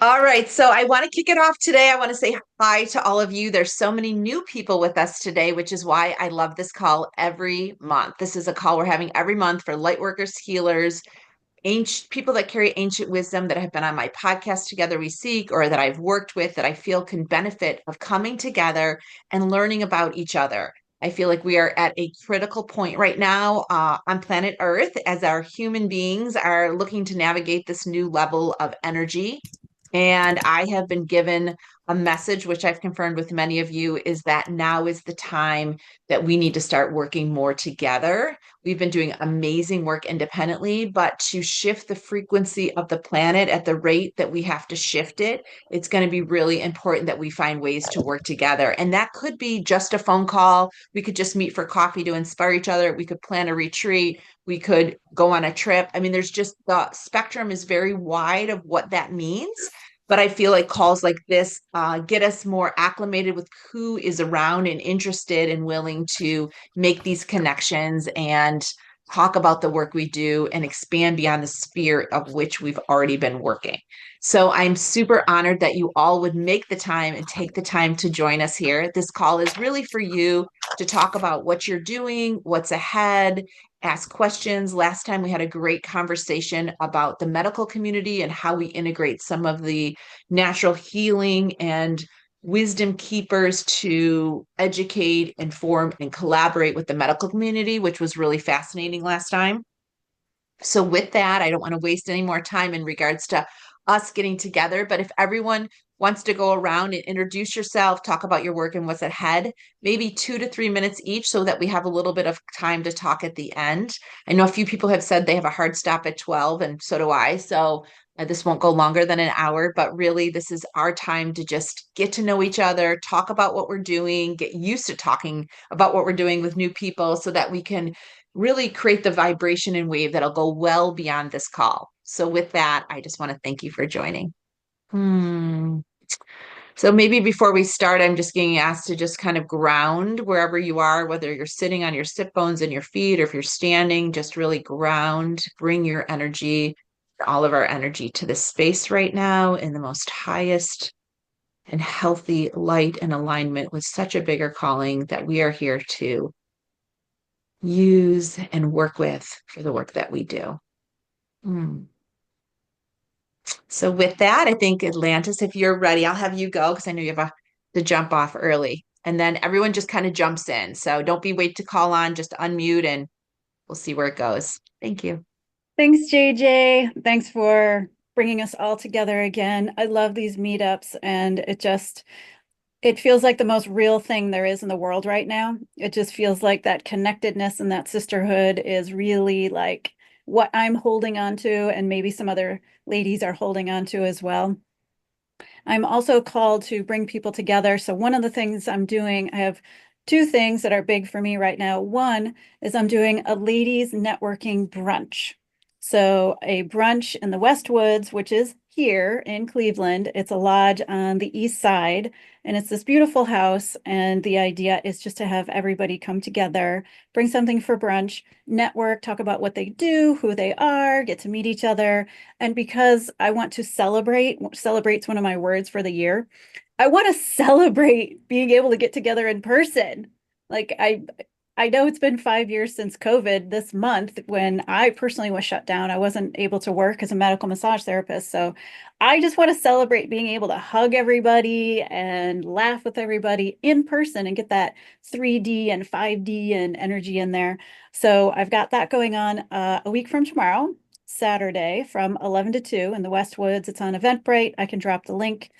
All right, so I want to kick it off today. I want to say hi to all of you. There's so many new people with us today, which is why I love this call every month. This is a call we're having every month for lightworkers, healers, ancient people that carry ancient wisdom that have been on my podcast Together We Seek, or that I've worked with that I feel can benefit of coming together and learning about each other. I feel like we are at a critical point right now on planet Earth as our human beings are looking to navigate this new level of energy. And I have been given a message, which I've confirmed with many of you, is that now is the time that we need to start working more together. We've been doing amazing work independently, but to shift the frequency of the planet at the rate that we have to shift it, it's going to be really important that we find ways to work together. And that could be just a phone call. We could just meet for coffee to inspire each other. We could plan a retreat. We could go on a trip. I mean, there's just the spectrum is very wide of what that means. But I feel like calls like this get us more acclimated with who is around and interested and willing to make these connections and talk about the work we do and expand beyond the sphere of which we've already been working. So I'm super honored that you all would make the time and take the time to join us here. This call is really for you to talk about what you're doing, what's ahead, ask questions. Last time we had a great conversation about the medical community and how we integrate some of the natural healing and wisdom keepers to educate, inform, and collaborate with the medical community, which was really fascinating last time. So, with that, I don't want to waste any more time in regards to us getting together. But if everyone wants to go around and introduce yourself, talk about your work and what's ahead, maybe 2 to 3 minutes each so that we have a little bit of time to talk at the end. I know a few people have said they have a hard stop at 12, and so do I. So, this won't go longer than an hour, but really, this is our time to just get to know each other, talk about what we're doing, get used to talking about what we're doing with new people so that we can really create the vibration and wave that'll go well beyond this call. So, with that, I just want to thank you for joining. Hmm. So, maybe before we start, I'm just getting asked to just kind of ground wherever you are, whether you're sitting on your sit bones in your feet or if you're standing, just really ground, bring your energy, all of our energy to this space right now in the most highest and healthy light and alignment with such a bigger calling that we are here to use and work with for the work that we do. Hmm. So with that, I think Atlantis, if you're ready, I'll have you go because I know you have to jump off early. And then everyone just kind of jumps in. So don't be wait to call on, just unmute and we'll see where it goes. Thank you. Thanks, JJ. Thanks for bringing us all together again. I love these meetups, and it feels like the most real thing there is in the world right now. It just feels like that connectedness and that sisterhood is really like what I'm holding on to, and maybe some other ladies are holding on to as well. I'm also called to bring people together. So one of the things I'm doing, I have two things that are big for me right now. One is I'm doing a ladies networking brunch. So a brunch in the Westwoods, which is here in Cleveland. It's a lodge on the east side, and it's this beautiful house. And the idea is just to have everybody come together, bring something for brunch, network, talk about what they do, who they are, get to meet each other. And because I want to celebrate's one of my words for the year. I want to celebrate being able to get together in person. Like I know it's been 5 years since COVID this month when I personally was shut down. I wasn't able to work as a medical massage therapist. So I just want to celebrate being able to hug everybody and laugh with everybody in person and get that 3D and 5D and energy in there. So I've got that going on a week from tomorrow. Saturday from 11 to 2 in the Westwoods. It's on Eventbrite. I can drop the link.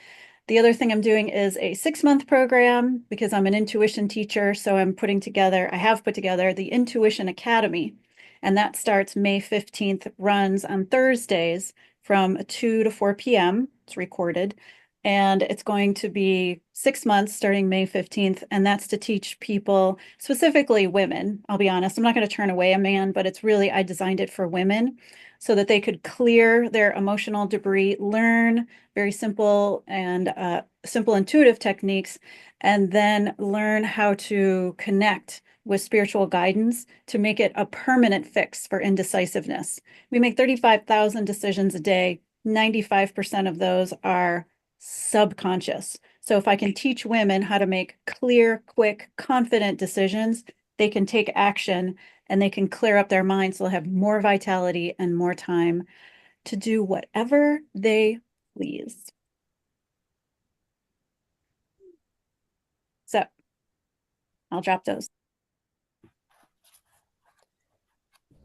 The other thing I'm doing is a 6 month program because I'm an intuition teacher. So I have put together the Intuition Academy, and that starts May 15th, runs on Thursdays from 2 to 4 p.m. It's recorded. And it's going to be 6 months starting May 15th. And that's to teach people, specifically women. I'll be honest, I'm not going to turn away a man, but I designed it for women so that they could clear their emotional debris, learn very simple intuitive techniques, and then learn how to connect with spiritual guidance to make it a permanent fix for indecisiveness. We make 35,000 decisions a day. 95% of those are subconscious. So if I can teach women how to make clear, quick, confident decisions, they can take action and they can clear up their minds. So they'll have more vitality and more time to do whatever they please. So I'll drop those.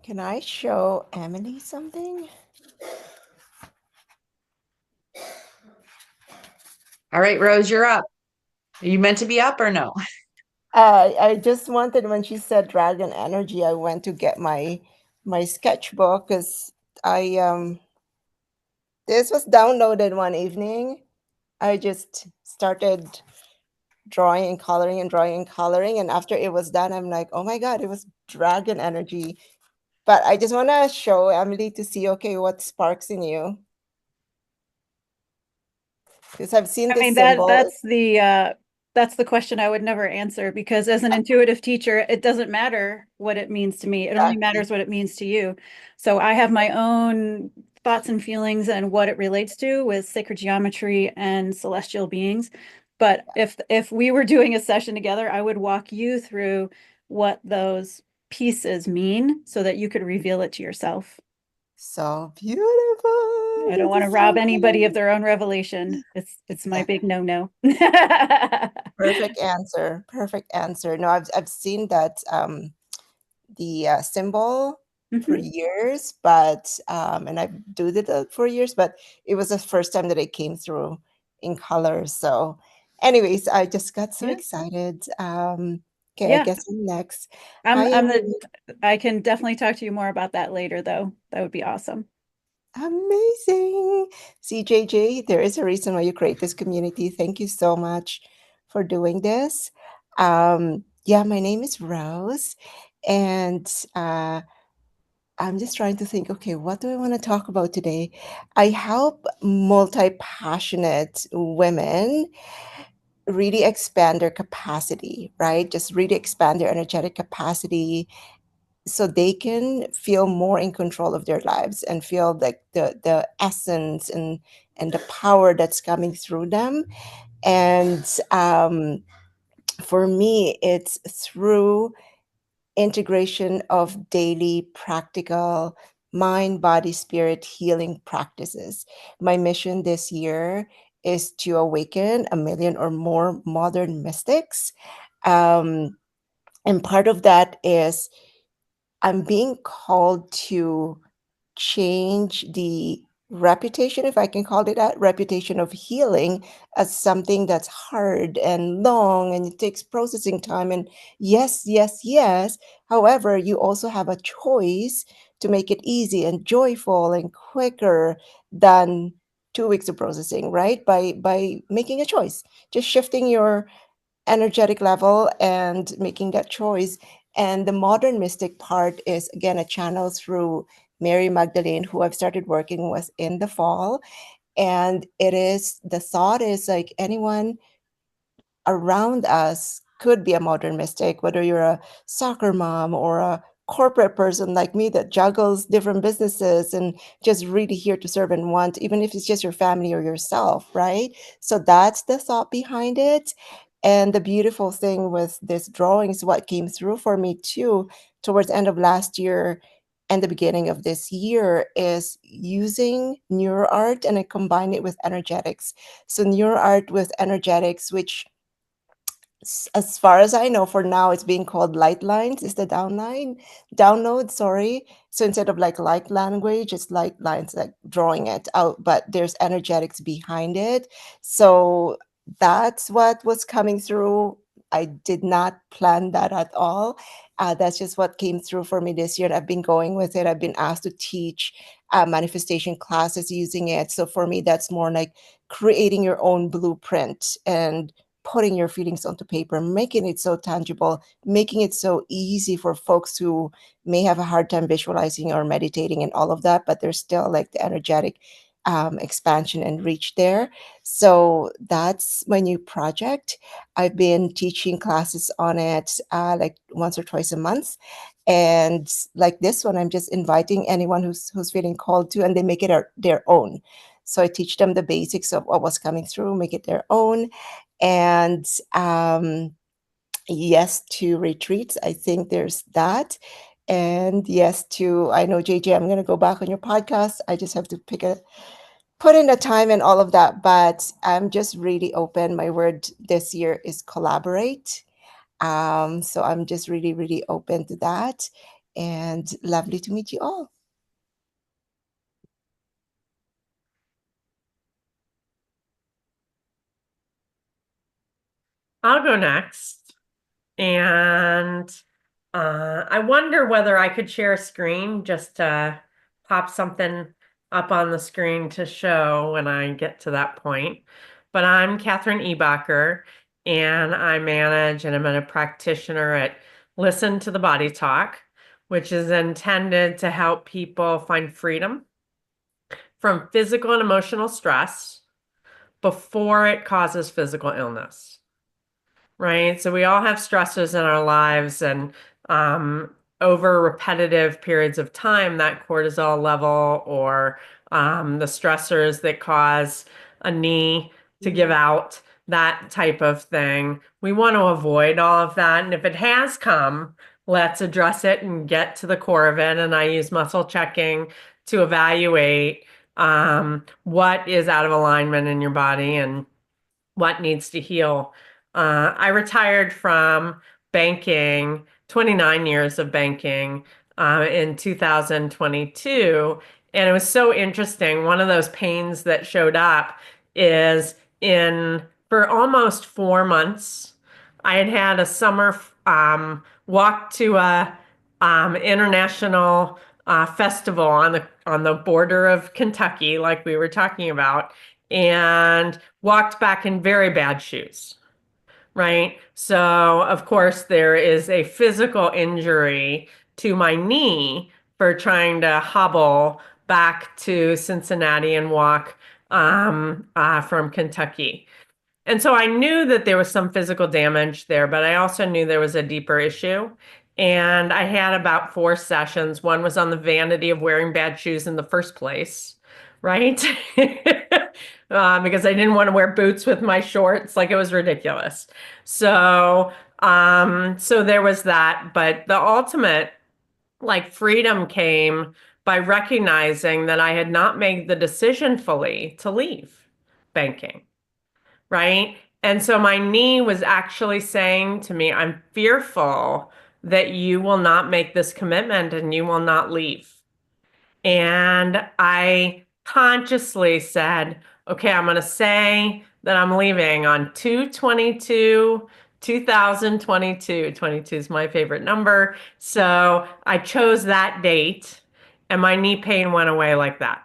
Can I show Emily something? All right, Rose, you're up. Are you meant to be up or no? I just wanted, when she said dragon energy, I went to get my sketchbook because this was downloaded one evening. I just started drawing and coloring and drawing and coloring, and after it was done, I'm like, oh my God, it was dragon energy. But I just want to show Emily to see, okay, what sparks in you. Because I've seen I this mean, symbol. that's the question I would never answer, because as an intuitive teacher, it doesn't matter what it means to me. It only matters what it means to you. So I have my own thoughts and feelings and what it relates to with sacred geometry and celestial beings. But if we were doing a session together, I would walk you through what those pieces mean so that you could reveal it to yourself. So beautiful. I don't want to rob anybody of their own revelation. It's my big no-no. Perfect answer. Perfect answer. No, I've seen that the symbol for years, but and I've doed it for years, but it was the first time that it came through in color. So, anyways, I just got so excited. Okay, I Yeah. guess I'm next. I'm Hi, everyone. I can definitely talk to you more about that later, though. That would be awesome. Amazing. CJJ, there is a reason why you create this community. Thank you so much for doing this. Yeah, my name is Rose, and I'm just trying to think, okay, what do I want to talk about today? I help multi-passionate women really expand their capacity, right? Just really expand their energetic capacity so they can feel more in control of their lives and feel like the essence and the power that's coming through them. And for me, it's through integration of daily practical mind, body, spirit healing practices. My mission this year is to awaken a million or more modern mystics. Um, and part of that is I'm being called to change the reputation, if I can call it that, reputation of healing as something that's hard and long and it takes processing time. And yes, yes, yes. However, you also have a choice to make it easy and joyful and quicker than 2 weeks of processing, right? By making a choice, just shifting your energetic level and making that choice. And the modern mystic part is again a channel through Mary Magdalene, who I've started working with in the fall. And it is the thought is like anyone around us could be a modern mystic, whether you're a soccer mom or a corporate person like me that juggles different businesses and just really here to serve and want, even if it's just your family or yourself, right? So that's the thought behind it. And the beautiful thing with this drawing is what came through for me too, towards the end of last year and the beginning of this year, is using neuro art, and I combine it with energetics. So neuro art with energetics, which as far as I know, for now, it's being called light lines. Is the download? Sorry. So instead of like light language, it's light lines, like drawing it out, but there's energetics behind it. So that's what was coming through. I did not plan that at all. That's just what came through for me this year. I've been going with it. I've been asked to teach manifestation classes using it. So for me, that's more like creating your own blueprint and putting your feelings onto paper, making it so tangible, making it so easy for folks who may have a hard time visualizing or meditating and all of that, but there's still like the energetic expansion and reach there. So that's my new project. I've been teaching classes on it like once or twice a month. And like this one, I'm just inviting anyone who's feeling called to, and they make it their own. So I teach them the basics of what was coming through, make it their own. And yes to retreats. I think there's that. And yes to, I know, JJ, I'm going to go back on your podcast. I just have to put in the time and all of that. But I'm just really open. My word this year is collaborate. So I'm just really, really open to that. And lovely to meet you all. I'll go next. And I wonder whether I could share a screen just to pop something up on the screen to show when I get to that point. But I'm Catherine Ebacher, and I manage and I'm a practitioner at Listen to the Body Talk, which is intended to help people find freedom from physical and emotional stress before it causes physical illness. Right? So we all have stressors in our lives, and over repetitive periods of time, that cortisol level or the stressors that cause a knee to give out, that type of thing. We want to avoid all of that. And if it has come, let's address it and get to the core of it. And I use muscle checking to evaluate what is out of alignment in your body and what needs to heal. I retired from banking, 29 years of banking in 2022. And it was so interesting. One of those pains that showed up is for almost 4 months, I had had a summer walk to a international festival on the border of Kentucky, like we were talking about, and walked back in very bad shoes, right? So, of course, there is a physical injury to my knee for trying to hobble back to Cincinnati and walk from Kentucky. And so I knew that there was some physical damage there, but I also knew there was a deeper issue. And I had about 4 sessions. One was on the vanity of wearing bad shoes in the first place, right? Because I didn't want to wear boots with my shorts, like it was ridiculous. So, so there was that. But the ultimate, like, freedom came by recognizing that I had not made the decision fully to leave banking, right? And so my knee was actually saying to me, I'm fearful that you will not make this commitment and you will not leave. And I consciously said, okay, I'm going to say that I'm leaving on 2/22, 2022. 22 is my favorite number. So I chose that date and my knee pain went away like that.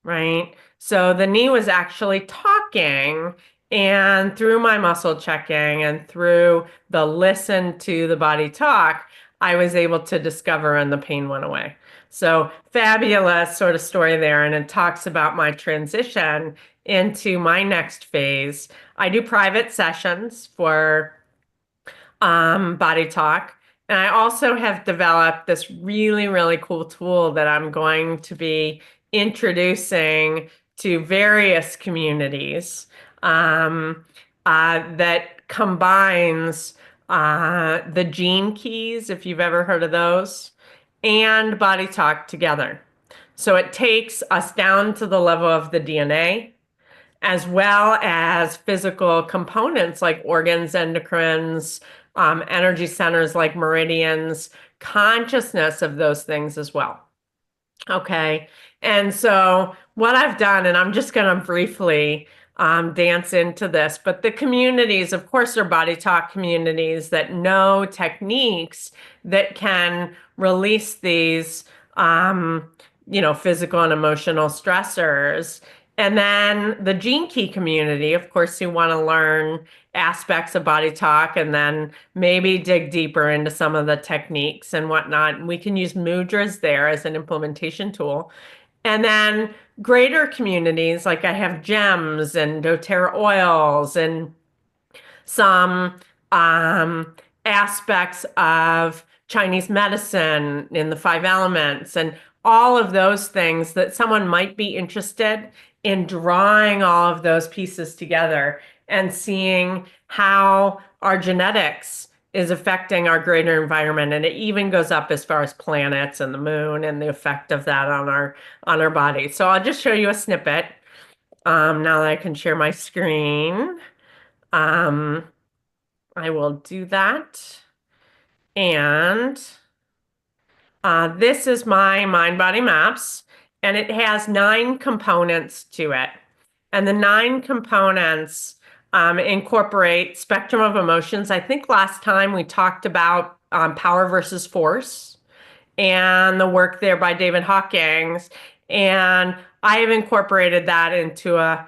Right? So the knee was actually talking, and through my muscle checking and through the listen to the body talk, I was able to discover and the pain went away. So fabulous sort of story there. And it talks about my transition into my next phase. I do private sessions for body talk. And I also have developed this really, really cool tool that I'm going to be introducing to various communities that combines the gene keys, if you've ever heard of those, and body talk together. So it takes us down to the level of the DNA, as well as physical components like organs, endocrines, energy centers like meridians, consciousness of those things as well. Okay. And so what I've done, and I'm just going to briefly dance into this, but the communities, of course, are body talk communities that know techniques that can release these, physical and emotional stressors. And then the Gene Key community, of course, you want to learn aspects of body talk and then maybe dig deeper into some of the techniques and whatnot. And we can use mudras there as an implementation tool. And then greater communities, like I have gems and doTERRA oils and some aspects of Chinese medicine in the 5 elements and all of those things that someone might be interested in drawing all of those pieces together and seeing how our genetics is affecting our greater environment. And it even goes up as far as planets and the moon and the effect of that on our body. So I'll just show you a snippet now that I can share my screen. I will do that. And this is my mind body maps, and it has 9 components to it. And the 9 components incorporate spectrum of emotions. I think last time we talked about power versus force and the work there by David Hawkins. And I have incorporated that into a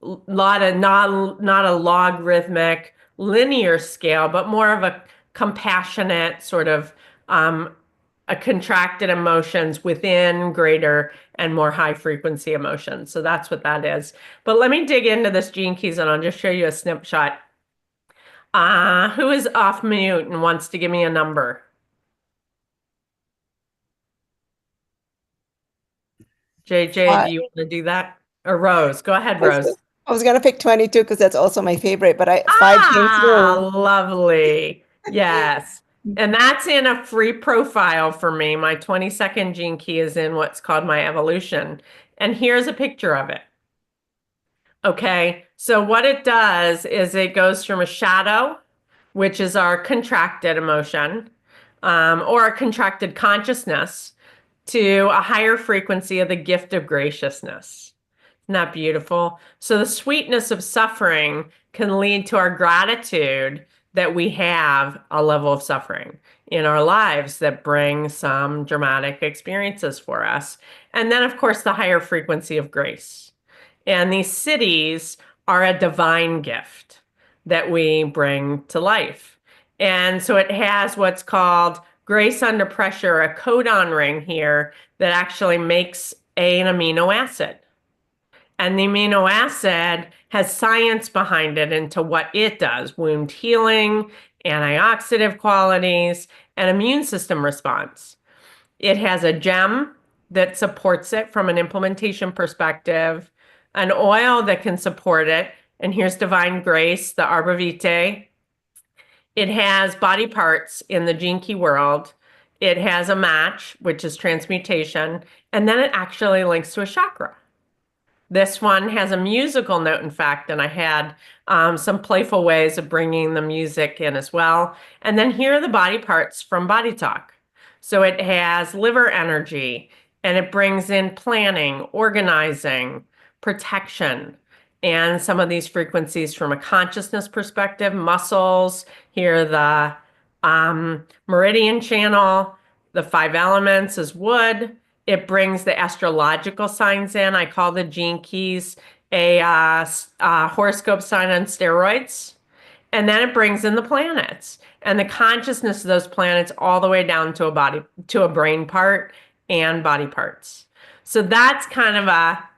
lot of not a logarithmic linear scale, but more of a compassionate sort of a contracted emotions within greater and more high frequency emotions. So that's what that is. But let me dig into this gene keys and I'll just show you a snapshot. Who is off mute and wants to give me a number? JJ, do you want to do that? Or Rose? Go ahead, Rose. I was gonna pick 22 because that's also my favorite, but 5 came through. Lovely. Yes. And that's in a free profile for me. My 22nd gene key is in what's called my evolution. And here's a picture of it. Okay. So what it does is it goes from a shadow, which is our contracted emotion, or a contracted consciousness, to a higher frequency of the gift of graciousness. Isn't that beautiful? So the sweetness of suffering can lead to our gratitude that we have a level of suffering in our lives that bring some dramatic experiences for us. And then, of course, the higher frequency of grace. And these cities are a divine gift that we bring to life. And so it has what's called grace under pressure, a codon ring here that actually makes an amino acid. And the amino acid has science behind it into what it does: wound healing, antioxidant qualities, and immune system response. It has a gem that supports it from an implementation perspective, an oil that can support it. And here's Divine Grace, the arbor vitae. It has body parts in the gene key world. It has a match, which is transmutation. And then it actually links to a chakra. This one has a musical note, in fact, and I had some playful ways of bringing the music in as well. And then here are the body parts from Body Talk. So it has liver energy, and it brings in planning, organizing, protection, and some of these frequencies from a consciousness perspective. Muscles, here the meridian channel, the 5 elements is wood. It brings the astrological signs in. I call the gene keys a horoscope sign on steroids. And then it brings in the planets and the consciousness of those planets all the way down to a brain part and body parts. So that's kind of a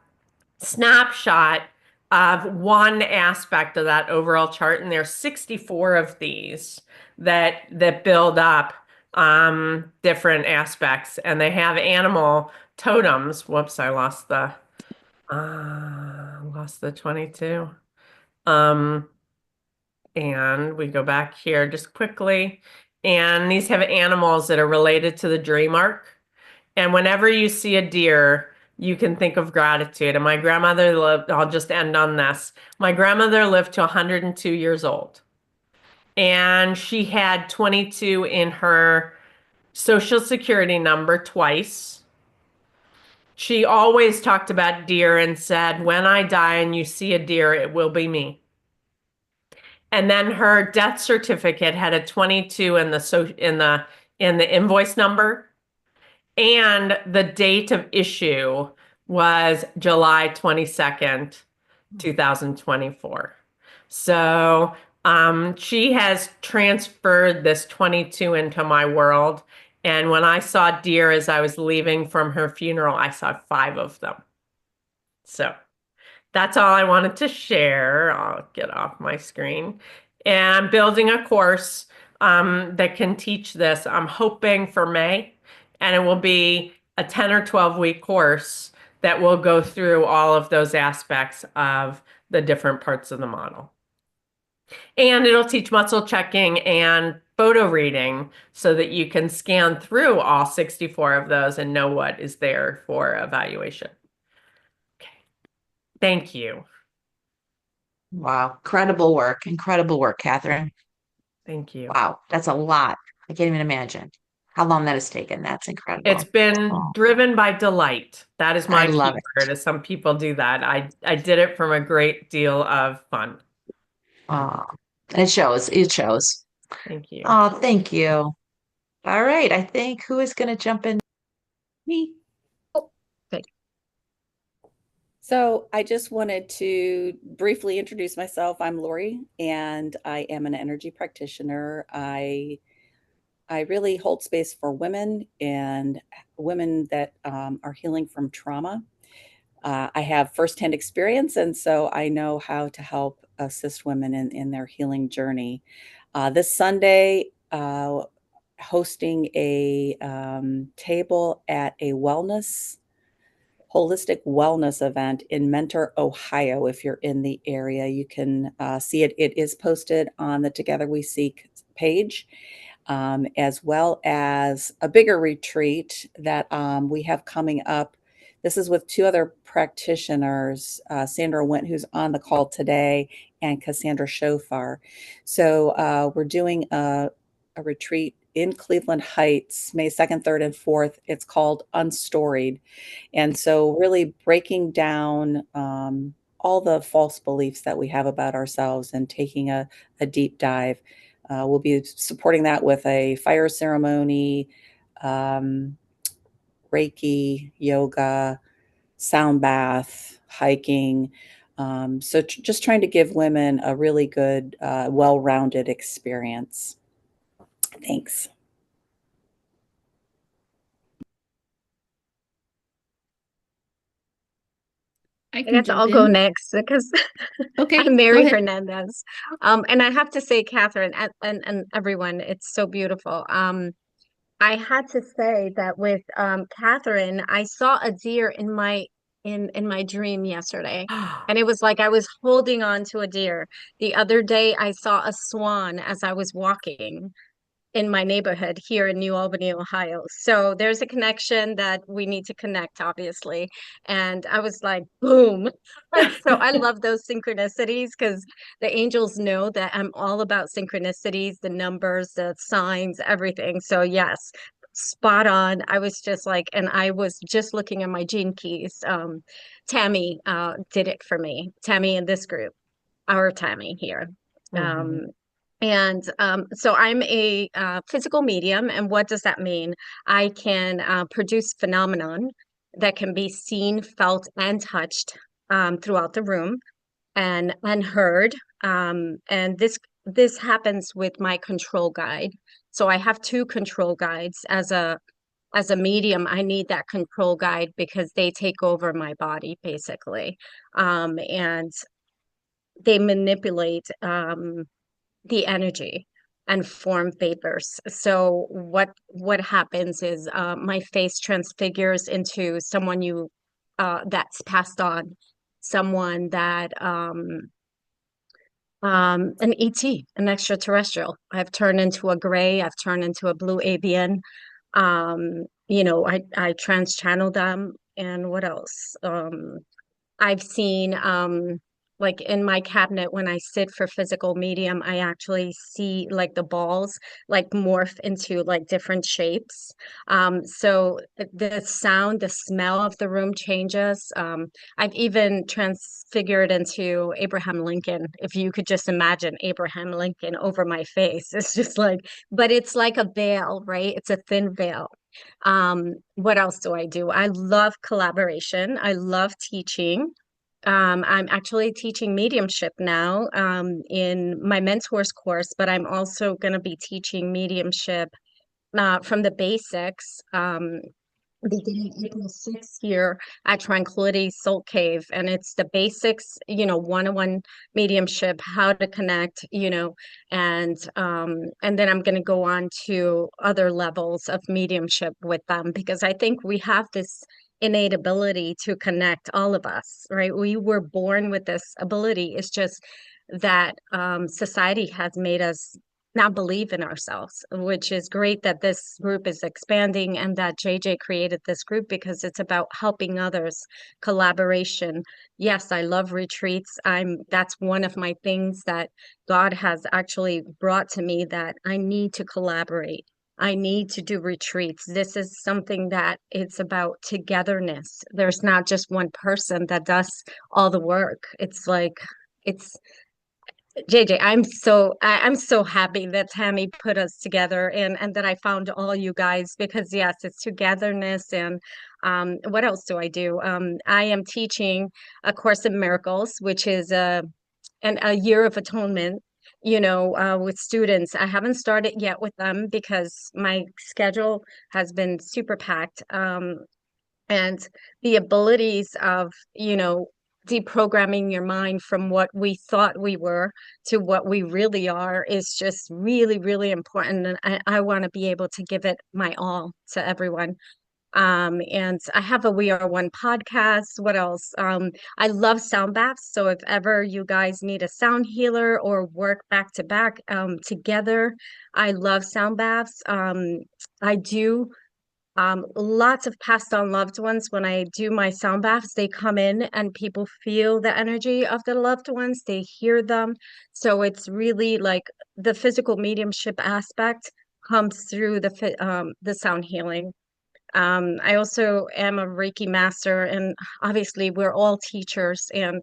snapshot of one aspect of that overall chart. And there's 64 of these that build up different aspects, and they have animal totems. Whoops, I lost the 22. And we go back here just quickly, and these have animals that are related to the dream arc. And whenever you see a deer, you can think of gratitude. And my grandmother lived, I'll just end on this. My grandmother lived to 102 years old. And she had 22 in her Social Security number twice. She always talked about deer and said, when I die and you see a deer, it will be me. And then her death certificate had a 22 in the invoice number, and the date of issue was July 22nd, 2024. So she has transferred this 22 into my world. And when I saw deer as I was leaving from her funeral, I saw 5 of them. So that's all I wanted to share. I'll get off my screen. And I'm building a course that can teach this. I'm hoping for May, and it will be a 10 or 12-week course that will go through all of those aspects of the different parts of the model. And it'll teach muscle checking and photo reading so that you can scan through all 64 of those and know what is there for evaluation. Okay. Thank you. Wow. Incredible work, Catherine. Thank you. Wow. That's a lot. I can't even imagine how long that has taken. That's incredible. It's been Oh, driven by delight. That is I my love keyword, as some people do that. I did it from a great deal of fun. oh, it shows. It shows. Thank you. Oh, thank you. All right. I think who is going to jump in? Me. Okay. So I just wanted to briefly introduce myself. I'm Lori, and I am an energy practitioner. I really hold space for women and women that are healing from trauma. I have firsthand experience, and so I know how to help assist women in their healing journey. This Sunday, hosting a table at a holistic wellness event in Mentor, Ohio. If you're in the area, you can see it. It is posted on the Together We Seek page, as well as a bigger retreat that we have coming up. This is with two other practitioners, Sandra Went, who's on the call today, and Cassandra Shofar. So we're doing a retreat in Cleveland Heights, May 2nd, 3rd, and 4th. It's called Unstoried. And so really breaking down all the false beliefs that we have about ourselves and taking a deep dive. We'll be supporting that with a fire ceremony, Reiki, yoga, sound bath, hiking. So just trying to give women a really good, well-rounded experience. Thanks. I guess jump I'll go in. next because Okay, I'm go Mary ahead. Hernandez. And I have to say, Catherine and everyone, it's so beautiful. I had to say that with Catherine, I saw a deer in my dream yesterday. And it was like I was holding on to a deer. The other day I saw a swan as I was walking in my neighborhood here in New Albany, Ohio. So there's a connection that we need to connect, obviously. And I was like, boom. So I love those synchronicities because the angels know that I'm all about synchronicities, the numbers, the signs, everything. So yes, spot on. I was just like, and I was just looking at my gene keys. Tammy did it for me. Tammy in this group, our Tammy here. Mhm. So I'm a physical medium. And what does that mean? I can produce phenomenon that can be seen, felt, and touched throughout the room and heard. And this happens with my control guide. So I have two control guides as a medium. I need that control guide because they take over my body basically. And they manipulate the energy and form vapors. So what happens is my face transfigures into someone you that's passed on, someone that an ET, an extraterrestrial. I've turned into a gray, I've turned into a blue avian. I trans channel them. And what else? I've seen like in my cabinet when I sit for physical medium, I actually see like the balls like morph into like different shapes. So the sound, the smell of the room changes. I've even transfigured into Abraham Lincoln. If you could just imagine Abraham Lincoln over my face, it's just like, but it's like a veil, right? It's a thin veil. What else do I do? I love collaboration. I love teaching. I'm actually teaching mediumship now in my mentors course, but I'm also going to be teaching mediumship from the basics beginning April 6th here at Tranquility Soul Cave. And it's the basics, one-on-one mediumship, how to connect, and then I'm going to go on to other levels of mediumship with them, because I think we have this innate ability to connect, all of us, right? We were born with this ability. It's just that society has made us not believe in ourselves, which is great that this group is expanding and that JJ created this group, because it's about helping others, collaboration. Yes, I love retreats. That's one of my things that God has actually brought to me, that I need to collaborate. I need to do retreats. This is something that it's about togetherness. There's not just one person that does all the work. It's like, it's JJ, I'm so happy that Tammy put us together, and that I found all you guys, because yes, it's togetherness. And what else do I do? I am teaching a course in miracles, which is a year of atonement, with students. I haven't started yet with them because my schedule has been super packed. And the abilities of, deprogramming your mind from what we thought we were to what we really are is just really, really important. And I want to be able to give it my all to everyone. And I have a We Are One podcast. What else? I love sound baths. So if ever you guys need a sound healer or work back to back together, I love sound baths. I do lots of passed on loved ones. When I do my sound baths, they come in and people feel the energy of the loved ones, they hear them. So it's really like the physical mediumship aspect comes through the sound healing. I also am a Reiki master, and obviously we're all teachers. And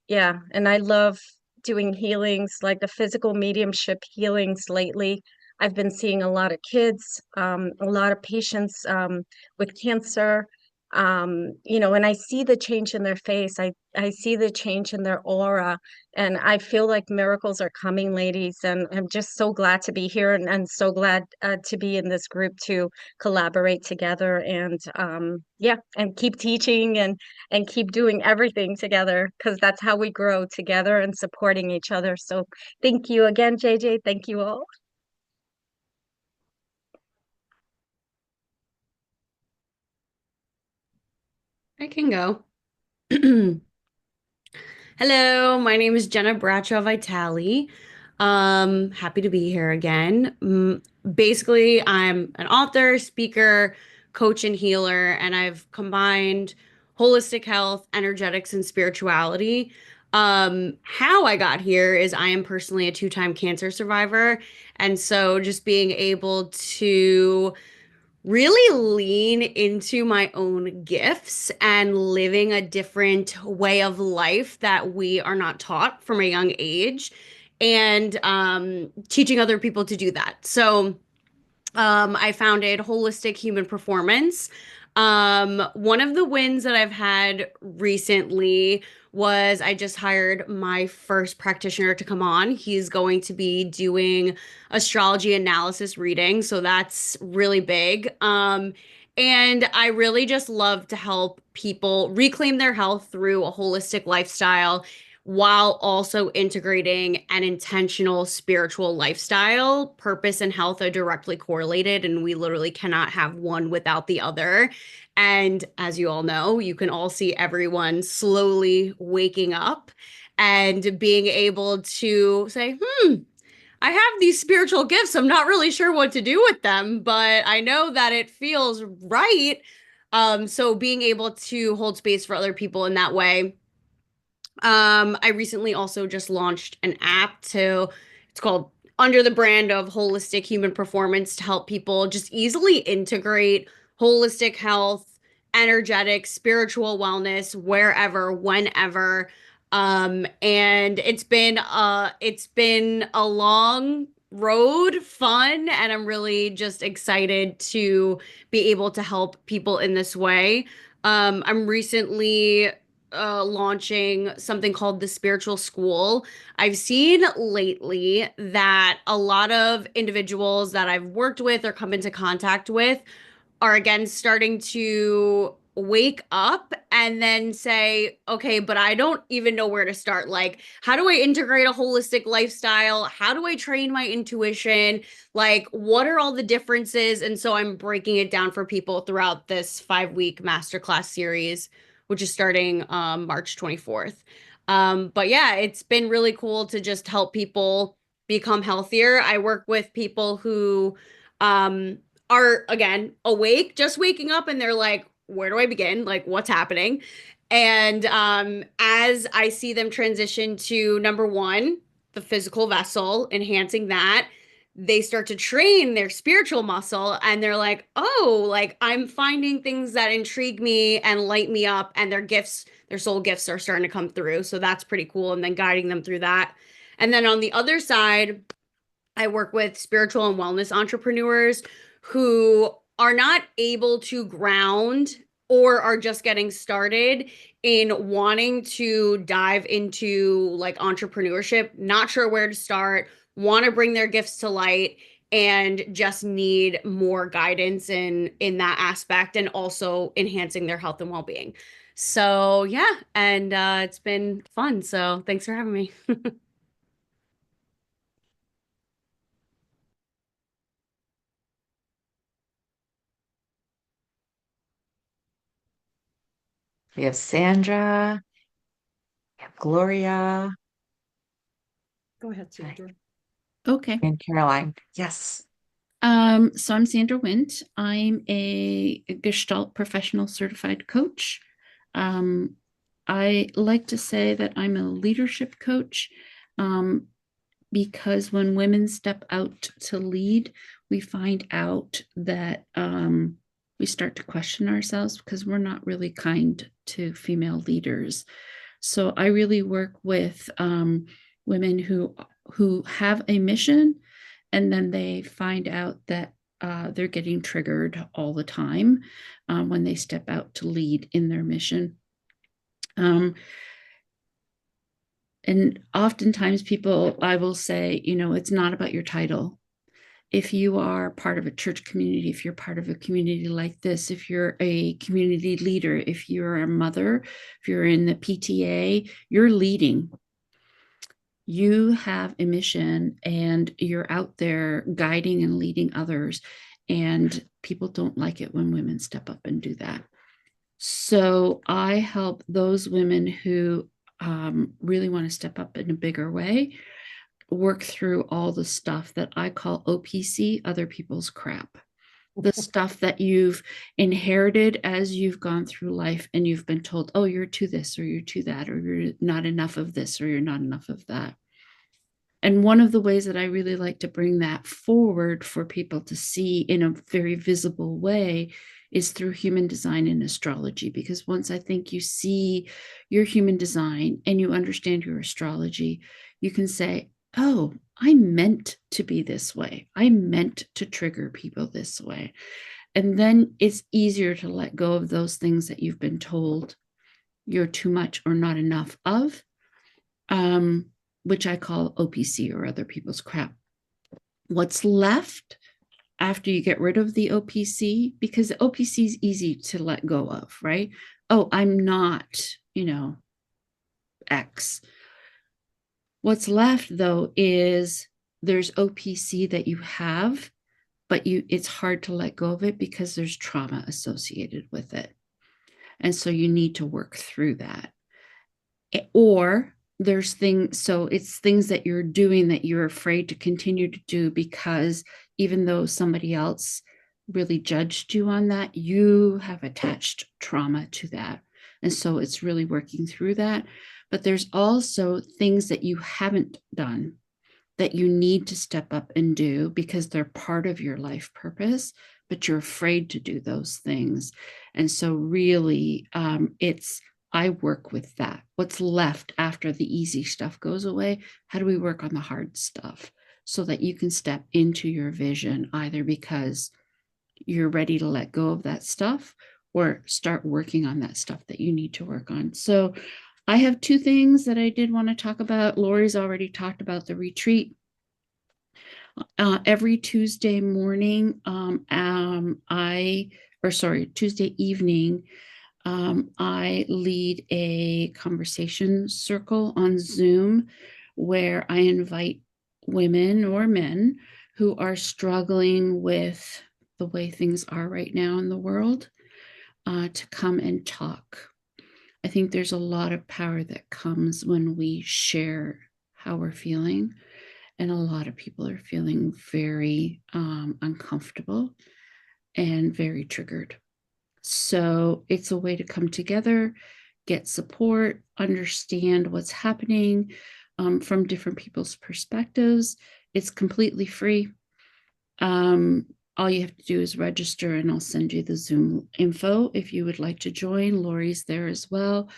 yeah, and I love doing healings, like the physical mediumship healings lately. I've been seeing a lot of kids, a lot of patients with cancer, and I see the change in their face. I see the change in their aura, and I feel like miracles are coming, ladies. And I'm just so glad to be here, and so glad to be in this group to collaborate together, and yeah, and keep teaching, and keep doing everything together, because that's how we grow together and supporting each other. So thank you again, JJ. Thank you all. I can go. Hello, my name is Jenna Bradshaw Vitale. Happy to be here again. Basically, I'm an author, speaker, coach, and healer, and I've combined holistic health, energetics, and spirituality. How I got here is I am personally a two-time cancer survivor, and so just being able to really lean into my own gifts and living a different way of life that we are not taught from a young age, and teaching other people to do that. So I founded Holistic Human Performance. One of the wins that I've had recently was I just hired my first practitioner to come on. He's going to be doing astrology analysis reading, so that's really big. And I really just love to help people reclaim their health through a holistic lifestyle while also integrating an intentional spiritual lifestyle. Purpose and health are directly correlated, and we literally cannot have one without the other. And as you all know, you can all see everyone slowly waking up and being able to say, I have these spiritual gifts. I'm not really sure what to do with them, but I know that it feels right. So being able to hold space for other people in that way. I recently also just launched an app it's called under the brand of Holistic Human Performance, to help people just easily integrate holistic health, energetic, spiritual wellness wherever, whenever. And it's been a long road, fun, and I'm really just excited to be able to help people in this way. I'm recently launching something called the Spiritual School. I've seen lately that a lot of individuals that I've worked with or come into contact with are again starting to wake up and then say, okay, but I don't even know where to start. Like, how do I integrate a holistic lifestyle? How do I train my intuition? Like, what are all the differences? And so I'm breaking it down for people throughout this 5-week masterclass series, which is starting March 24th. But yeah, it's been really cool to just help people become healthier. I work with people who um, are, again, awake, just waking up, and they're like, where do I begin? Like, what's happening? And as I see them transition to number one, the physical vessel, enhancing that, they start to train their spiritual muscle, and they're like, oh, like I'm finding things that intrigue me and light me up, and their gifts, their soul gifts are starting to come through. So that's pretty cool. And then guiding them through that. And then on the other side, I work with spiritual and wellness entrepreneurs who are not able to ground or are just getting started in wanting to dive into like entrepreneurship, not sure where to start, want to bring their gifts to light, and just need more guidance in that aspect, and also enhancing their health and well-being. So yeah, and it's been fun. So thanks for having me. We have Sandra, we have Gloria, Go ahead, Sandra. Okay. and Caroline. Yes. So I'm Sandra Wint. I'm a Gestalt professional certified coach. I like to say that I'm a leadership coach because when women step out to lead, we find out that we start to question ourselves because we're not really kind to female leaders. So I really work with women who have a mission, and then they find out that they're getting triggered all the time when they step out to lead in their mission. And oftentimes I will say, it's not about your title. If you are part of a church community, if you're part of a community like this, if you're a community leader, if you're a mother, if you're in the PTA, you're leading. You have a mission and you're out there guiding and leading others. And people don't like it when women step up and do that. So I help those women who really want to step up in a bigger way, work through all the stuff that I call OPC, other people's crap. The stuff that you've inherited as you've gone through life and you've been told, oh, you're to this or you're to that, or you're not enough of this or you're not enough of that. And one of the ways that I really like to bring that forward for people to see in a very visible way is through human design and astrology. Because once I think you see your human design and you understand your astrology, you can say, oh, I meant to be this way. I meant to trigger people this way. And then it's easier to let go of those things that you've been told you're too much or not enough of, which I call OPC, or other people's crap. What's left after you get rid of the OPC, because the OPC is easy to let go of, right? Oh, I'm not, X. What's left though is there's OPC that you have, but it's hard to let go of it because there's trauma associated with it. And so you need to work through that. Or there's it's things that you're doing that you're afraid to continue to do because even though somebody else really judged you on that, you have attached trauma to that. And so it's really working through that. But there's also things that you haven't done that you need to step up and do because they're part of your life purpose, but you're afraid to do those things. And so really I work with that. What's left after the easy stuff goes away? How do we work on the hard stuff so that you can step into your vision, either because you're ready to let go of that stuff or start working on that stuff that you need to work on. So I have two things that I did want to talk about. Lori's already talked about the retreat. Every Tuesday morning, I Tuesday evening, I lead a conversation circle on Zoom where I invite women or men who are struggling with the way things are right now in the world to come and talk. I think there's a lot of power that comes when we share how we're feeling. And a lot of people are feeling very uncomfortable and very triggered. So it's a way to come together, get support, understand what's happening from different people's perspectives. It's completely free. All you have to do is register, and I'll send you the Zoom info if you would like to join. Lori's there as well.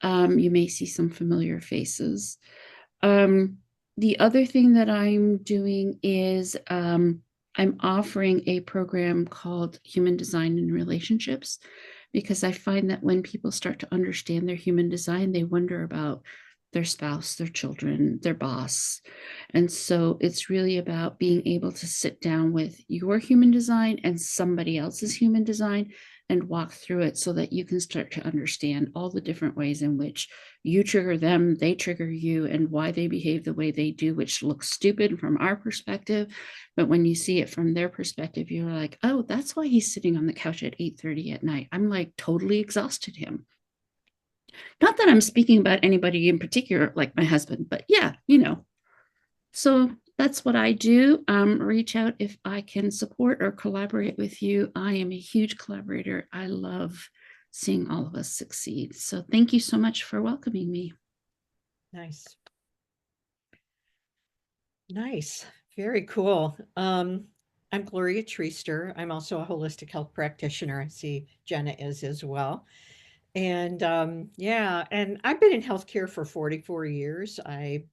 You may see some familiar faces. The other thing that I'm doing is I'm offering a program called Human Design in Relationships, because I find that when people start to understand their human design, they wonder about their spouse, their children, their boss. And so it's really about being able to sit down with your human design and somebody else's human design and walk through it so that you can start to understand all the different ways in which you trigger them, they trigger you, and why they behave the way they do, which looks stupid from our perspective. But when you see it from their perspective, you're like, oh, that's why he's sitting on the couch at 8:30 at night. I'm like totally exhausted him. Not that I'm speaking about anybody in particular, like my husband, but yeah, So that's what I do. Reach out if I can support or collaborate with you. I am a huge collaborator. I love seeing all of us succeed. So thank you so much for welcoming me. Nice. Nice. Very cool. I'm Gloria Treaster. I'm also a holistic health practitioner. I see Jenna is as well. And yeah, and I've been in healthcare for 44 years. I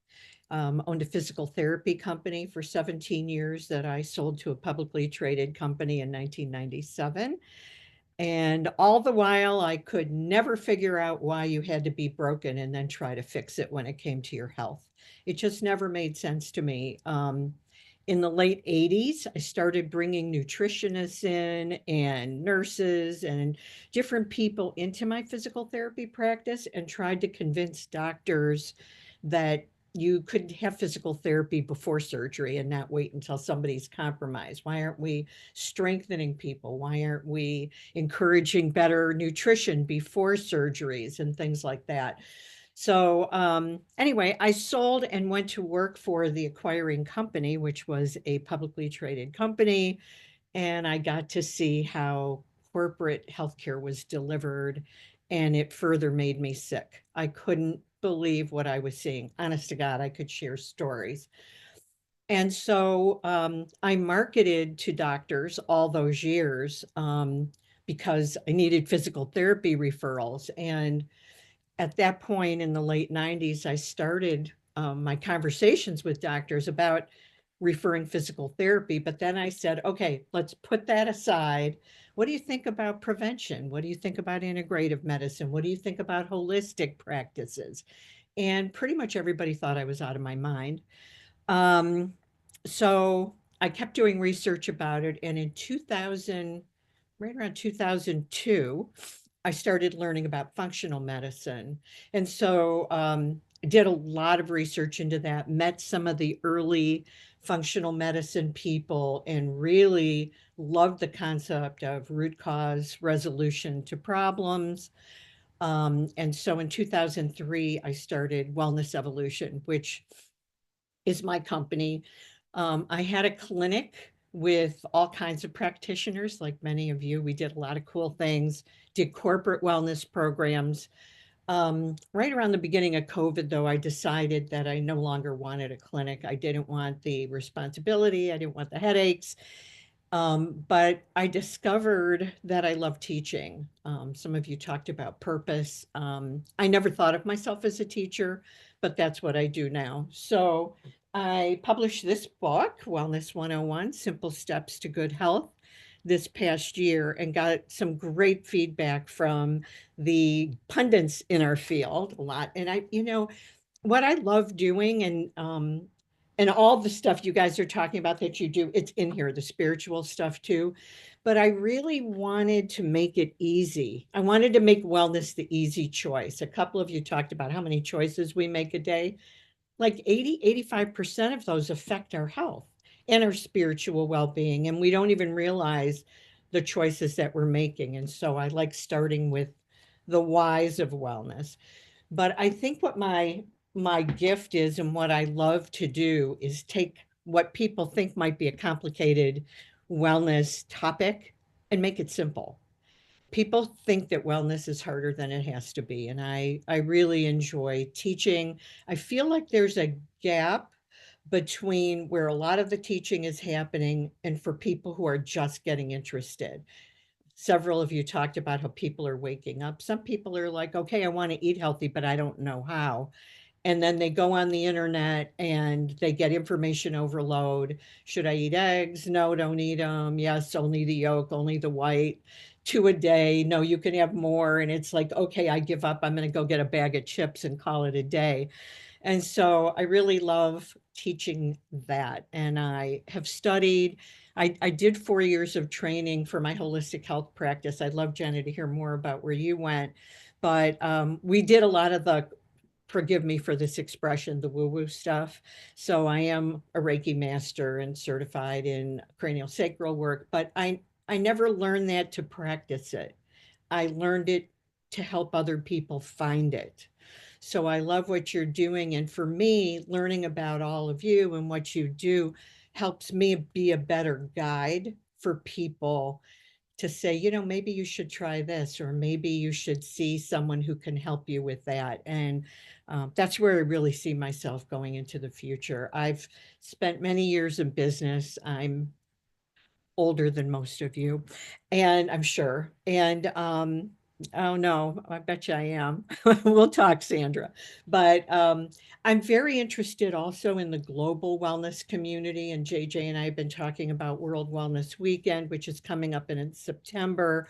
owned a physical therapy company for 17 years that I sold to a publicly traded company in 1997. And all the while, I could never figure out why you had to be broken and then try to fix it when it came to your health. It just never made sense to me. In the late 80s, I started bringing nutritionists in and nurses and different people into my physical therapy practice and tried to convince doctors that you could have physical therapy before surgery and not wait until somebody's compromised. Why aren't we strengthening people? Why aren't we encouraging better nutrition before surgeries and things like that? So anyway, I sold and went to work for the acquiring company, which was a publicly traded company. And I got to see how corporate healthcare was delivered, and it further made me sick. I couldn't believe what I was seeing. Honest to God, I could share stories. And so I marketed to doctors all those years because I needed physical therapy referrals. And at that point in the late 90s, I started my conversations with doctors about referring physical therapy. But then I said, okay, let's put that aside. What do you think about prevention? What do you think about integrative medicine? What do you think about holistic practices? And pretty much everybody thought I was out of my mind. So I kept doing research about it. And in 2000, right around 2002, I started learning about functional medicine. And so did a lot of research into that, met some of the early functional medicine people, and really loved the concept of root cause resolution to problems. And so in 2003, I started Wellness Evolution, which is my company. I had a clinic with all kinds of practitioners, like many of you. We did a lot of cool things, did corporate wellness programs. Right around the beginning of COVID, though, I decided that I no longer wanted a clinic. I didn't want the responsibility. I didn't want the headaches. But I discovered that I love teaching. Some of you talked about purpose. I never thought of myself as a teacher, but that's what I do now. So I published this book, Wellness 101, Simple Steps to Good Health, this past year, and got some great feedback from the pundits in our field a lot. And what I love doing, and all the stuff you guys are talking about that you do, it's in here, the spiritual stuff too. but I really wanted to make it easy. I wanted to make wellness the easy choice. A couple of you talked about how many choices we make a day. Like 85% of those affect our health and our spiritual well-being. And we don't even realize the choices that we're making. And so I like starting with the whys of wellness. But I think what my gift is and what I love to do is take what people think might be a complicated wellness topic and make it simple. People think that wellness is harder than it has to be, and I really enjoy teaching. I feel like there's a gap between where a lot of the teaching is happening and for people who are just getting interested. Several of you talked about how people are waking up. Some people are like, okay, I want to eat healthy, but I don't know how. And then they go on the internet and they get information overload. Should I eat eggs? No, don't eat them. Yes, only the yolk, only the white, 2 a day. No, you can have more. And it's like, okay, I give up. I'm going to go get a bag of chips and call it a day. And so I really love teaching that. And I have studied, I did 4 years of training for my holistic health practice. I'd love, Jenna, to hear more about where you went. But we did a lot of the, forgive me for this expression, the woo-woo stuff. So I am a Reiki master and certified in cranial sacral work, but I never learned that to practice it. I learned it to help other people find it. So I love what you're doing. And for me, learning about all of you and what you do helps me be a better guide for people to say, you know, maybe you should try this, or maybe you should see someone who can help you with that. And that's where I really see myself going into the future. I've spent many years in business. I'm older than most of you, and I'm sure. And oh no, I bet you I am. We'll talk, Sandra. But I'm very interested also in the global wellness community. And JJ and I have been talking about World Wellness Weekend, which is coming up in September.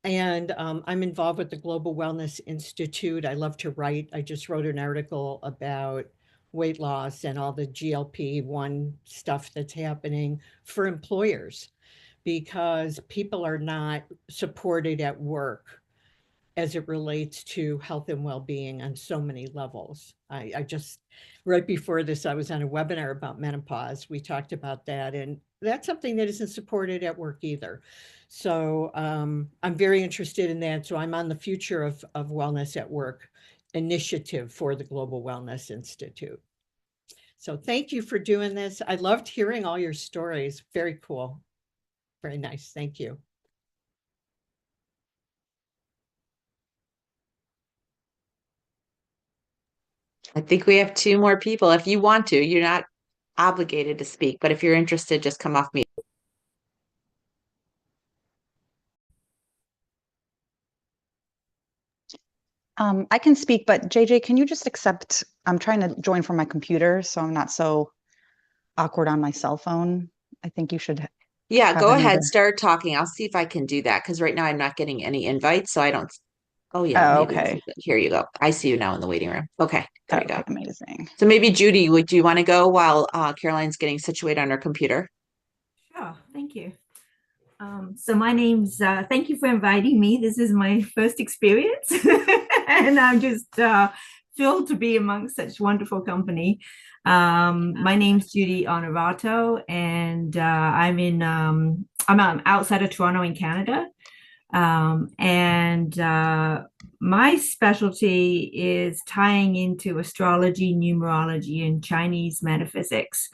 And I'm involved with the Global Wellness Institute. I love to write. I just wrote an article about weight loss and all the GLP-1 stuff that's happening for employers, because people are not supported at work as it relates to health and well-being on so many levels. I just, right before this, I was on a webinar about menopause. We talked about that, and that's something that isn't supported at work either. So I'm very interested in that. So I'm on the Future of Wellness at Work initiative for the Global Wellness Institute. So thank you for doing this. I loved hearing all your stories. Very cool. Very nice. Thank you. I think we have 2 more people. If you want to, you're not obligated to speak, but if you're interested, just come off mute. I can speak, but JJ, can you just accept? I'm trying to join from my computer, so I'm not so awkward on my cell phone. I think you should Yeah, have go another. ahead, start talking. I'll see if I can do that because right now I'm not getting any invites, so I don't. Oh yeah, Oh, maybe this okay. is it. Here you go. I see you now in the waiting room. Okay, there you Okay, go. amazing. So maybe Judy, would you want to go while Caroline's getting situated on her computer? Sure, thank you. So my name's, thank you for inviting me. This is my first experience and I'm just thrilled to be amongst such wonderful company. My name's Judy Honorato, and I'm outside of Toronto in Canada. My specialty is tying into astrology, numerology, and Chinese metaphysics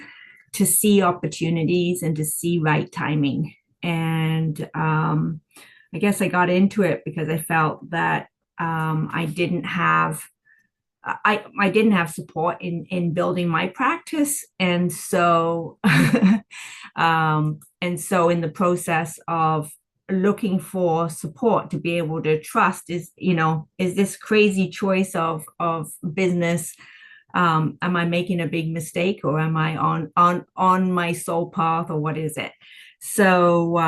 to see opportunities and to see right timing. And I guess I got into it because I felt that I didn't have support in building my practice, and so in the process of looking for support to be able to trust is this crazy choice of business. Am I making a big mistake, or am I on my soul path, or what is it? So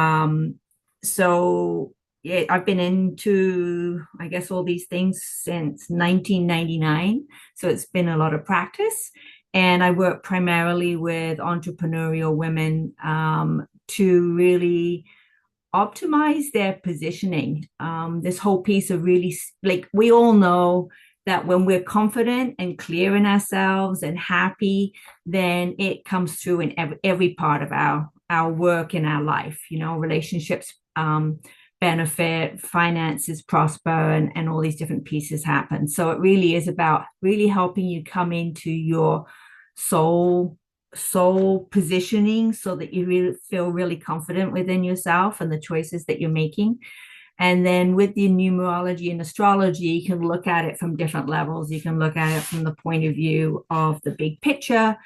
yeah, I've been into, I guess, all these things since 1999. So it's been a lot of practice. And I work primarily with entrepreneurial women to really optimize their positioning. This whole piece of really, like, we all know that when we're confident and clear in ourselves and happy, then it comes through in every part of our work in our life, relationships benefit, finances prosper, and all these different pieces happen. So it really is about really helping you come into your soul positioning so that you really feel really confident within yourself and the choices that you're making. And then with the numerology and astrology, you can look at it from different levels. You can look at it from the point of view of the big picture,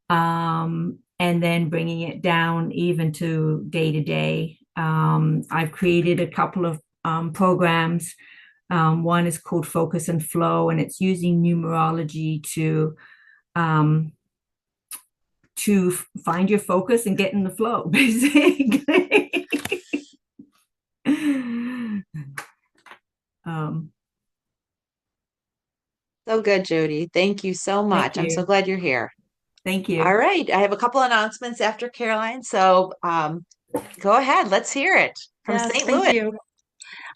and then bringing it down even to day to day. I've created a couple of programs. One is called Focus and Flow, and it's using numerology to find your focus and get in the flow, basically. So good, Jody. Thank you so much. I'm so glad you're here. Thank you. All right. I have a couple announcements after Caroline. So go ahead. Let's hear it from Yes, St. thank Louis. you.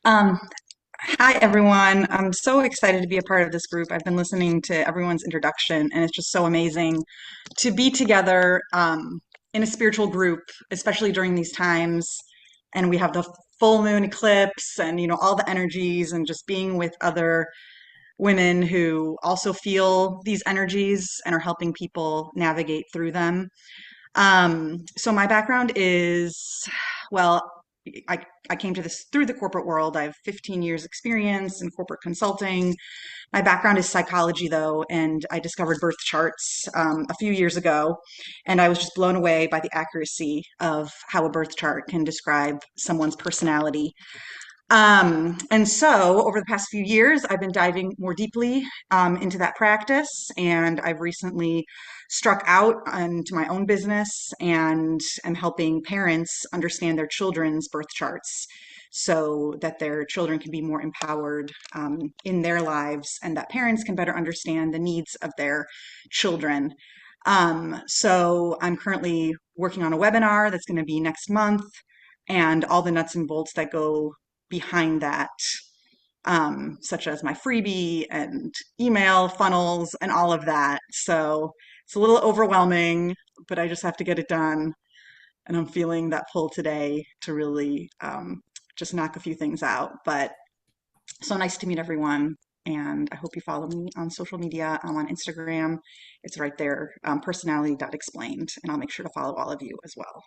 Hi, everyone. I'm so excited to be a part of this group. I've been listening to everyone's introduction, and it's just so amazing to be together in a spiritual group, especially during these times. And we have the full moon eclipse and, all the energies, and just being with other women who also feel these energies and are helping people navigate through them. So my background is, well, I came to this through the corporate world. I have 15 years experience in corporate consulting. My background is psychology, though, and I discovered birth charts a few years ago, and I was just blown away by the accuracy of how a birth chart can describe someone's personality. And so over the past few years, I've been diving more deeply into that practice, and I've recently struck out into my own business and am helping parents understand their children's birth charts so that their children can be more empowered in their lives, and that parents can better understand the needs of their children. So I'm currently working on a webinar that's going to be next month, and all the nuts and bolts that go behind that, such as my freebie and email funnels and all of that. So it's a little overwhelming, but I just have to get it done. And I'm feeling that pull today to really just knock a few things out. But so nice to meet everyone. And I hope you follow me on social media. I'm on Instagram. It's right there, personality.explained. And I'll make sure to follow all of you as well.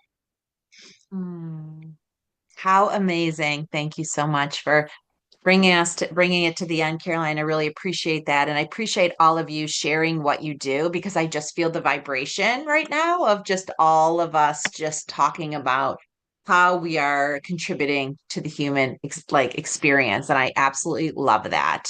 How amazing. Thank you so much for bringing it to the end, Caroline. I really appreciate that. And I appreciate all of you sharing what you do, because I just feel the vibration right now of just all of us just talking about how we are contributing to the human experience. And I absolutely love that.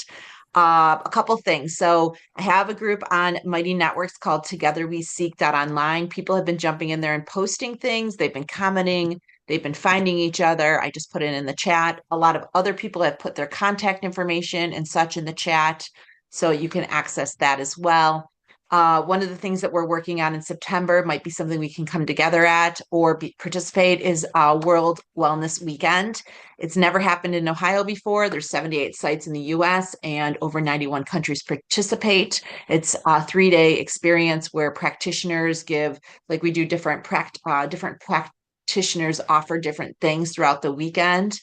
A couple things. So I have a group on Mighty Networks called Together We Seek.online. People have been jumping in there and posting things. They've been commenting. They've been finding each other. I just put it in the chat. A lot of other people have put their contact information and such in the chat, so you can access that as well. One of the things that we're working on in September might be something we can come together at or participate is World Wellness Weekend. It's never happened in Ohio before. There's 78 sites in the US and over 91 countries participate. It's a 3-day experience where practitioners give, like we do different practitioners offer different things throughout the weekend.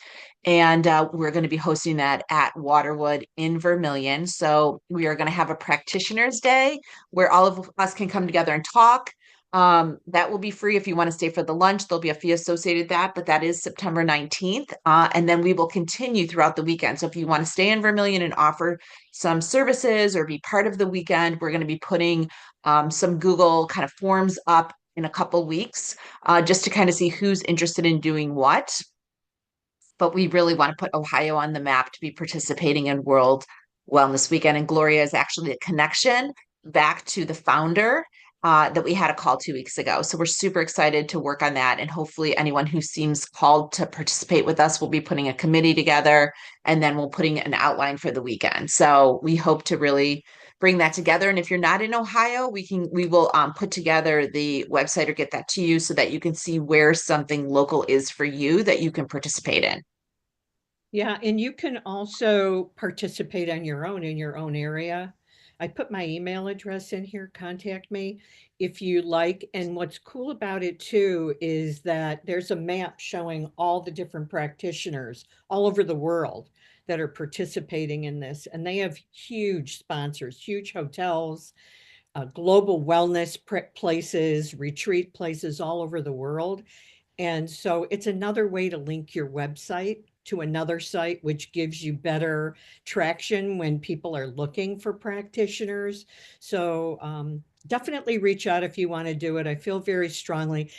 And we're going to be hosting that at Waterwood in Vermilion. So we are going to have a practitioners day where all of us can come together and talk. That will be free. If you want to stay for the lunch, there'll be a fee associated with that, but that is September 19th. And then we will continue throughout the weekend. So if you want to stay in Vermilion and offer some services or be part of the weekend, we're going to be putting some Google kind of forms up in a couple weeks, just to kind of see who's interested in doing what. But we really want to put Ohio on the map to be participating in World Wellness Weekend. And Gloria is actually a connection back to the founder that we had a call 2 weeks ago. So we're super excited to work on that. And hopefully anyone who seems called to participate with us will be putting a committee together, and then we'll putting an outline for the weekend. So we hope to really bring that together. And if you're not in Ohio, we will put together the website or get that to you so that you can see where something local is for you that you can participate in. Yeah, and you can also participate on your own in your own area. I put my email address in here, contact me if you like. And what's cool about it too is that there's a map showing all the different practitioners all over the world that are participating in this. And they have huge sponsors, huge hotels, global wellness places, retreat places all over the world. And so it's another way to link your website to another site, which gives you better traction when people are looking for practitioners. So definitely reach out if you want to do it. I feel very strongly.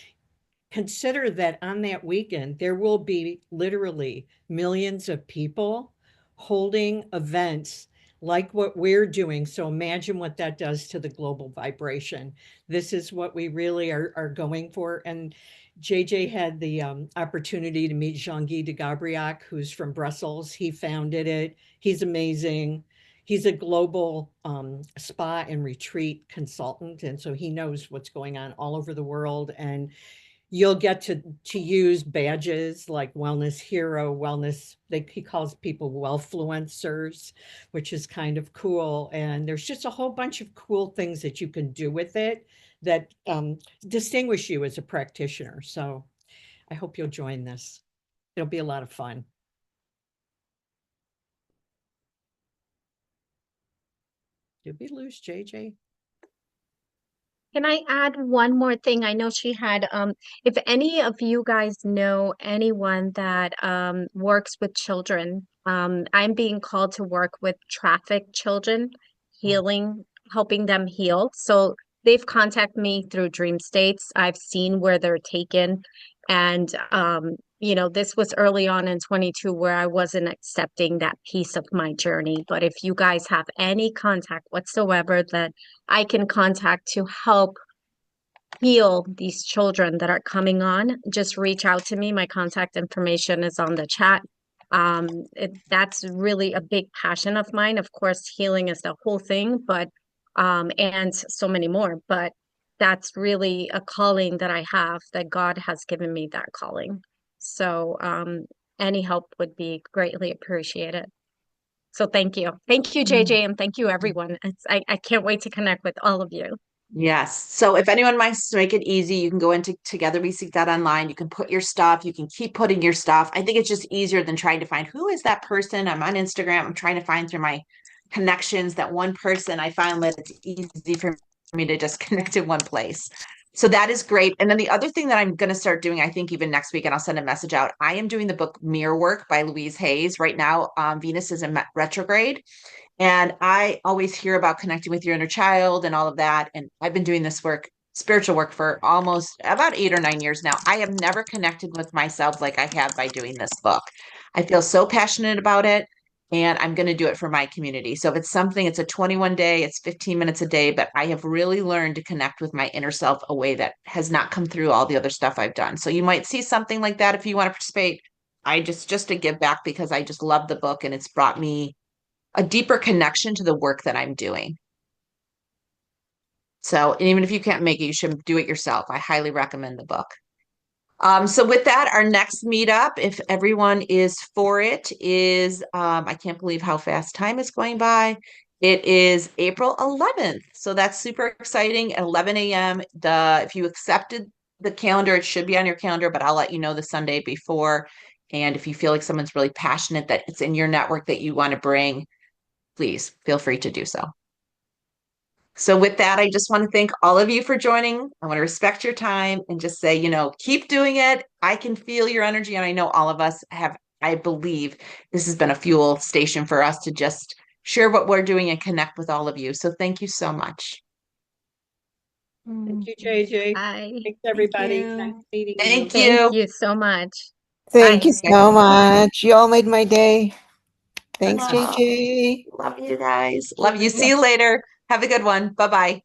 Consider that on that weekend, there will be literally millions of people holding events like what we're doing. So imagine what that does to the global vibration. This is what we really are going for. And JJ had the opportunity to meet Jean-Guy de Gabriac, who's from Brussels. He founded it. He's amazing. He's a global spa and retreat consultant. And so he knows what's going on all over the world. And you'll get to use badges like Wellness Hero, Wellness, he calls people wellfluencers, which is kind of cool. And there's just a whole bunch of cool things that you can do with it that distinguish you as a practitioner. So I hope you'll join this. It'll be a lot of fun. Did we lose JJ? Can I add one more thing? I know she had, if any of you guys know anyone that works with children, I'm being called to work with trafficked children, healing, helping them heal. So they've contacted me through dream states. I've seen where they're taken. And, you know, this was early on in 22 where I wasn't accepting that piece of my journey. But if you guys have any contact whatsoever that I can contact to help heal these children that are coming on, just reach out to me. My contact information is on the chat. That's really a big passion of mine. Of course, healing is the whole thing, but and so many more, but that's really a calling that I have, that God has given me that calling. So any help would be greatly appreciated. So thank you. Thank you, JJ, and thank you, everyone. I can't wait to connect with all of you. Yes. So if anyone wants to make it easy, you can go into togetherweseek.online. You can put your stuff. You can keep putting your stuff. I think it's just easier than trying to find who is that person. I'm on Instagram. I'm trying to find through my connections that one person. I find that it's easy for me to just connect in one place. So that is great. And then the other thing that I'm going to start doing, I think even next week, and I'll send a message out. I am doing the book Mirror Work by Louise Hayes. Right now, Venus is in retrograde. And I always hear about connecting with your inner child and all of that. And I've been doing this work, spiritual work, for almost about 8 or 9 years now. I have never connected with myself like I have by doing this book. I feel so passionate about it, and I'm going to do it for my community. So if it's something, it's a 21 day, it's 15 minutes a day, but I have really learned to connect with my inner self a way that has not come through all the other stuff I've done. So you might see something like that if you want to participate. I just to give back, because I just love the book and it's brought me a deeper connection to the work that I'm doing. So even if you can't make it, you should do it yourself. I highly recommend the book. So with that, our next meetup, if everyone is for it, is, I can't believe how fast time is going by. It is April 11th. So that's super exciting at 11 a.m. If you accepted the calendar, it should be on your calendar, but I'll let you know the Sunday before. And if you feel like someone's really passionate that it's in your network that you want to bring, please feel free to do so. So with that, I just want to thank all of you for joining. I want to respect your time and just say, keep doing it. I can feel your energy, and I know all of us have. I believe this has been a fuel station for us to just share what we're doing and connect with all of you. So thank you so much. Thank you, JJ. Bye. Thanks, everybody. you. Nice meeting you. Thank Thank you. you so much. Thank Bye. you so much. You all made my day. Thanks, Bye. JJ. Love you guys. Love you. See you later. Have a good one. Bye-bye.